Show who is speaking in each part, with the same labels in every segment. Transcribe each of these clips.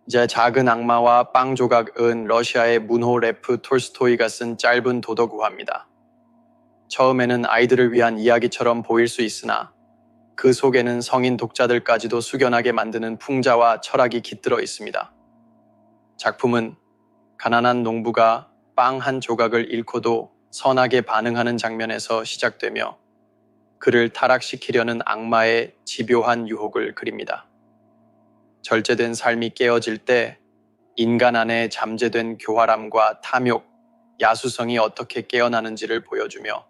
Speaker 1: 이제 작은 악마와 빵 조각은 러시아의 문호 레프 톨스토이가 쓴 짧은 도덕우화입니다. 처음에는 아이들을 위한 이야기처럼 보일 수 있으나 그 속에는 성인 독자들까지도 숙연하게 만드는 풍자와 철학이 깃들어 있습니다. 작품은 가난한 농부가 빵 한 조각을 잃고도 선하게 반응하는 장면에서 시작되며 그를 타락시키려는 악마의 집요한 유혹을 그립니다. 절제된 삶이 깨어질 때 인간 안에 잠재된 교활함과 탐욕, 야수성이 어떻게 깨어나는지를 보여주며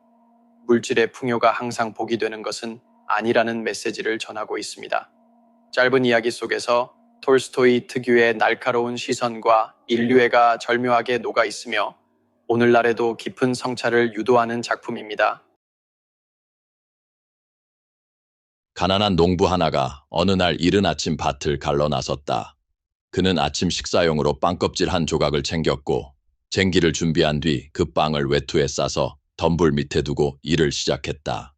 Speaker 1: 물질의 풍요가 항상 복이 되는 것은 아니라는 메시지를 전하고 있습니다. 짧은 이야기 속에서 톨스토이 특유의 날카로운 시선과 인류애가 절묘하게 녹아 있으며 오늘날에도 깊은 성찰을 유도하는 작품입니다.
Speaker 2: 가난한 농부 하나가 어느 날 이른 아침 밭을 갈러 나섰다. 그는 아침 식사용으로 빵껍질 한 조각을 챙겼고 쟁기를 준비한 뒤 그 빵을 외투에 싸서 덤불 밑에 두고 일을 시작했다.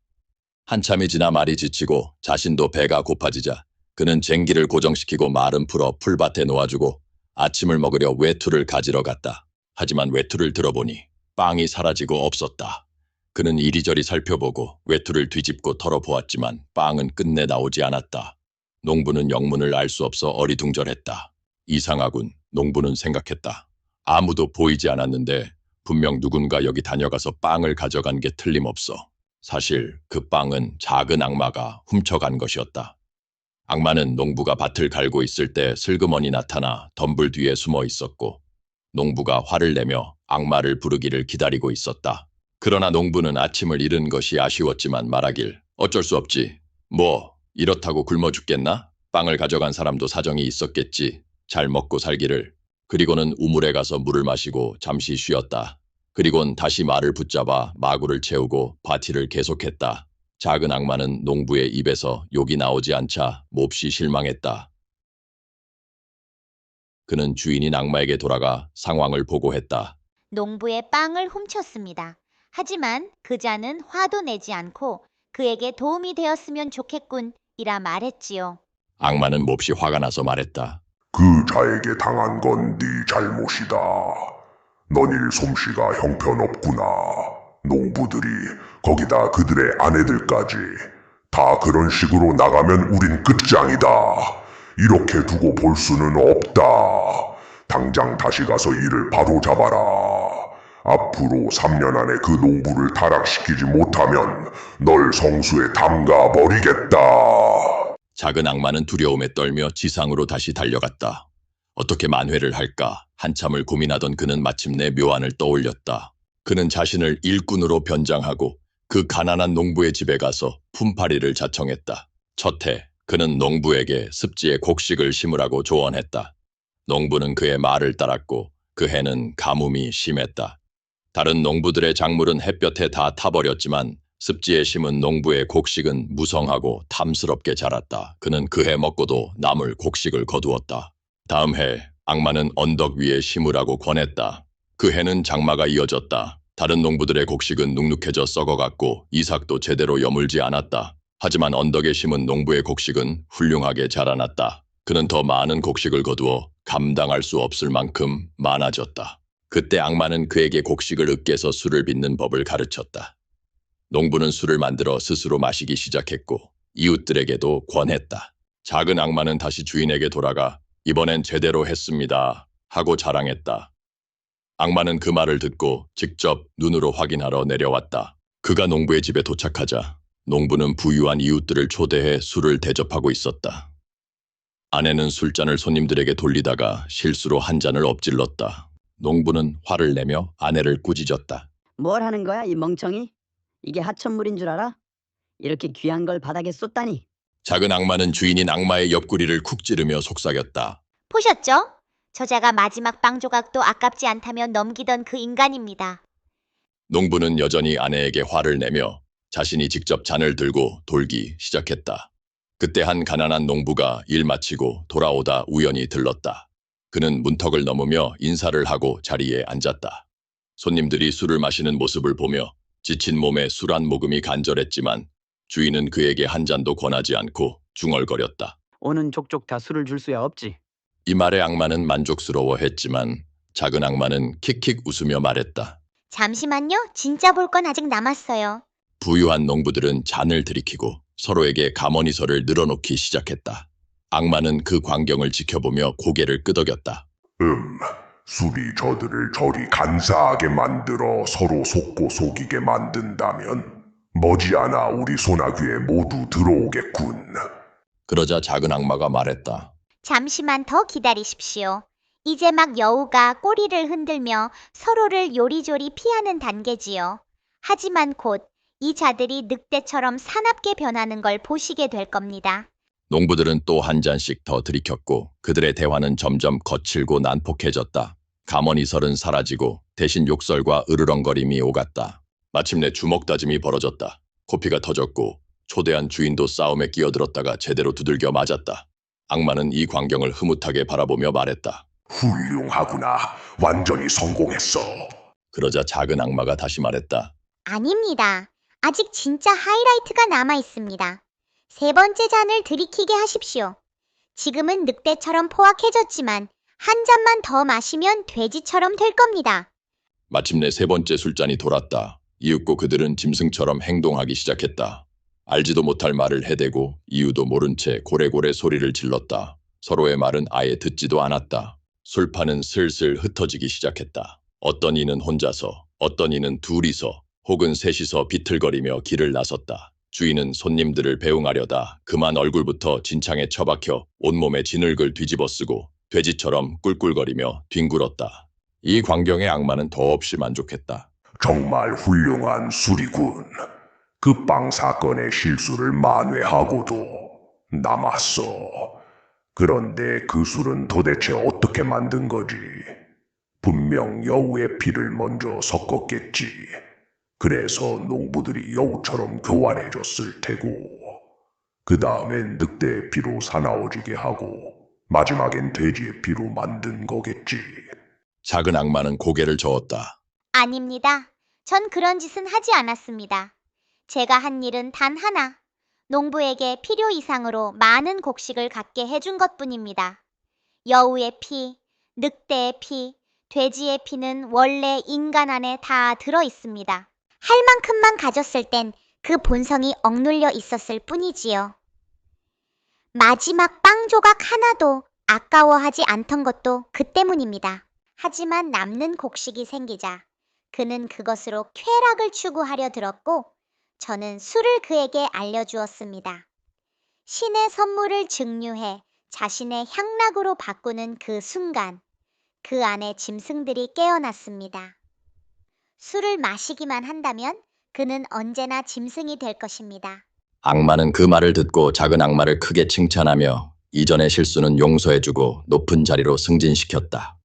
Speaker 2: 한참이 지나 말이 지치고 자신도 배가 고파지자 그는 쟁기를 고정시키고 말은 풀어 풀밭에 놓아주고 아침을 먹으려 외투를 가지러 갔다. 하지만 외투를 들어보니 빵이 사라지고 없었다. 그는 이리저리 살펴보고 외투를 뒤집고 털어보았지만 빵은 끝내 나오지 않았다. 농부는 영문을 알 수 없어 어리둥절했다. 이상하군, 농부는 생각했다. 아무도 보이지 않았는데 분명 누군가 여기 다녀가서 빵을 가져간 게 틀림없어. 사실 그 빵은 작은 악마가 훔쳐간 것이었다. 악마는 농부가 밭을 갈고 있을 때 슬그머니 나타나 덤불 뒤에 숨어 있었고 농부가 화를 내며 악마를 부르기를 기다리고 있었다. 그러나 농부는 아침을 잃은 것이 아쉬웠지만 말하길 어쩔 수 없지. 뭐 이렇다고 굶어 죽겠나? 빵을 가져간 사람도 사정이 있었겠지. 잘 먹고 살기를. 그리고는 우물에 가서 물을 마시고 잠시 쉬었다. 그리곤 다시 말을 붙잡아 마구를 채우고 파티를 계속했다. 작은 악마는 농부의 입에서 욕이 나오지 않자 몹시 실망했다. 그는 주인인 악마에게 돌아가 상황을 보고했다.
Speaker 3: 농부의 빵을 훔쳤습니다. 하지만 그자는 화도 내지 않고 그에게 도움이 되었으면 좋겠군 이라 말했지요.
Speaker 2: 악마는 몹시 화가 나서 말했다.
Speaker 4: 그 자에게 당한 건 네 잘못이다. 너일 솜씨가 형편없구나. 농부들이 거기다 그들의 아내들까지 다 그런 식으로 나가면 우린 끝장이다. 이렇게 두고 볼 수는 없다. 당장 다시 가서 일을 바로 잡아라. 앞으로 3년 안에 그 농부를 타락시키지 못하면 널 성수에 담가 버리겠다.
Speaker 2: 작은 악마는 두려움에 떨며 지상으로 다시 달려갔다. 어떻게 만회를 할까? 한참을 고민하던 그는 마침내 묘안을 떠올렸다. 그는 자신을 일꾼으로 변장하고 그 가난한 농부의 집에 가서 품팔이를 자청했다. 첫해 그는 농부에게 습지에 곡식을 심으라고 조언했다. 농부는 그의 말을 따랐고 그 해는 가뭄이 심했다. 다른 농부들의 작물은 햇볕에 다 타버렸지만 습지에 심은 농부의 곡식은 무성하고 탐스럽게 자랐다. 그는 그 해 먹고도 남을 곡식을 거두었다. 다음 해 악마는 언덕 위에 심으라고 권했다. 그 해는 장마가 이어졌다. 다른 농부들의 곡식은 눅눅해져 썩어갔고 이삭도 제대로 여물지 않았다. 하지만 언덕에 심은 농부의 곡식은 훌륭하게 자라났다. 그는 더 많은 곡식을 거두어 감당할 수 없을 만큼 많아졌다. 그때 악마는 그에게 곡식을 으깨서 술을 빚는 법을 가르쳤다. 농부는 술을 만들어 스스로 마시기 시작했고 이웃들에게도 권했다. 작은 악마는 다시 주인에게 돌아가 이번엔 제대로 했습니다 하고 자랑했다. 악마는 그 말을 듣고 직접 눈으로 확인하러 내려왔다. 그가 농부의 집에 도착하자 농부는 부유한 이웃들을 초대해 술을 대접하고 있었다. 아내는 술잔을 손님들에게 돌리다가 실수로 한 잔을 엎질렀다. 농부는 화를 내며 아내를 꾸짖었다.
Speaker 5: 뭘 하는 거야, 이 멍청이? 이게 하천물인 줄 알아? 이렇게 귀한 걸 바닥에 쏟다니.
Speaker 2: 작은 악마는 주인인 악마의 옆구리를 쿡 찌르며 속삭였다.
Speaker 3: 보셨죠? 저자가 마지막 빵 조각도 아깝지 않다며 넘기던 그 인간입니다.
Speaker 2: 농부는 여전히 아내에게 화를 내며 자신이 직접 잔을 들고 돌기 시작했다. 그때 한 가난한 농부가 일 마치고 돌아오다 우연히 들렀다. 그는 문턱을 넘으며 인사를 하고 자리에 앉았다. 손님들이 술을 마시는 모습을 보며 지친 몸에 술 한 모금이 간절했지만 주인은 그에게 한 잔도 권하지 않고 중얼거렸다.
Speaker 6: 오는 족족 다 술을 줄 수야 없지.
Speaker 2: 이 말에 악마는 만족스러워했지만 작은 악마는 킥킥 웃으며 말했다.
Speaker 3: 잠시만요. 진짜 볼 건 아직 남았어요.
Speaker 2: 부유한 농부들은 잔을 들이키고 서로에게 가머니서를 늘어놓기 시작했다. 악마는 그 광경을 지켜보며 고개를 끄덕였다.
Speaker 4: 술이 저들을 저리 간사하게 만들어 서로 속고 속이게 만든다면 머지않아 우리 소나귀에 모두 들어오겠군.
Speaker 2: 그러자 작은 악마가 말했다.
Speaker 3: 잠시만 더 기다리십시오. 이제 막 여우가 꼬리를 흔들며 서로를 요리조리 피하는 단계지요. 하지만 곧 이 자들이 늑대처럼 사납게 변하는 걸 보시게 될 겁니다.
Speaker 2: 농부들은 또 한 잔씩 더 들이켰고 그들의 대화는 점점 거칠고 난폭해졌다. 가머니설은 사라지고 대신 욕설과 으르렁거림이 오갔다. 마침내 주먹 다짐이 벌어졌다. 코피가 터졌고 초대한 주인도 싸움에 끼어들었다가 제대로 두들겨 맞았다. 악마는 이 광경을 흐뭇하게 바라보며 말했다.
Speaker 4: 훌륭하구나. 완전히 성공했어.
Speaker 2: 그러자 작은 악마가 다시 말했다.
Speaker 3: 아닙니다. 아직 진짜 하이라이트가 남아 있습니다. 세 번째 잔을 들이키게 하십시오. 지금은 늑대처럼 포악해졌지만 한 잔만 더 마시면 돼지처럼 될 겁니다.
Speaker 2: 마침내 세 번째 술잔이 돌았다. 이윽고 그들은 짐승처럼 행동하기 시작했다. 알지도 못할 말을 해대고 이유도 모른 채 고래고래 소리를 질렀다. 서로의 말은 아예 듣지도 않았다. 술판은 슬슬 흩어지기 시작했다. 어떤 이는 혼자서, 어떤 이는 둘이서, 혹은 셋이서 비틀거리며 길을 나섰다. 주인은 손님들을 배웅하려다 그만 얼굴부터 진창에 처박혀 온몸에 진흙을 뒤집어쓰고 돼지처럼 꿀꿀거리며 뒹굴었다. 이 광경에 악마는 더없이 만족했다.
Speaker 4: 정말 훌륭한 술이군. 그 빵 사건의 실수를 만회하고도 남았어. 그런데 그 술은 도대체 어떻게 만든 거지? 분명 여우의 피를 먼저 섞었겠지. 그래서 농부들이 여우처럼 교활해졌을 테고, 그 다음엔 늑대의 피로 사나워지게 하고, 마지막엔 돼지의 피로 만든 거겠지.
Speaker 2: 작은 악마는 고개를 저었다.
Speaker 3: 아닙니다. 전 그런 짓은 하지 않았습니다. 제가 한 일은 단 하나. 농부에게 필요 이상으로 많은 곡식을 갖게 해준 것뿐입니다. 여우의 피, 늑대의 피, 돼지의 피는 원래 인간 안에 다 들어 있습니다. 할 만큼만 가졌을 땐 그 본성이 억눌려 있었을 뿐이지요. 마지막 빵 조각 하나도 아까워하지 않던 것도 그 때문입니다. 하지만 남는 곡식이 생기자 그는 그것으로 쾌락을 추구하려 들었고 저는 술을 그에게 알려주었습니다. 신의 선물을 증류해 자신의 향락으로 바꾸는 그 순간 그 안에 짐승들이 깨어났습니다. 술을 마시기만 한다면 그는 언제나 짐승이 될 것입니다.
Speaker 2: 악마는 그 말을 듣고 작은 악마를 크게 칭찬하며 이전의 실수는 용서해주고 높은 자리로 승진시켰다.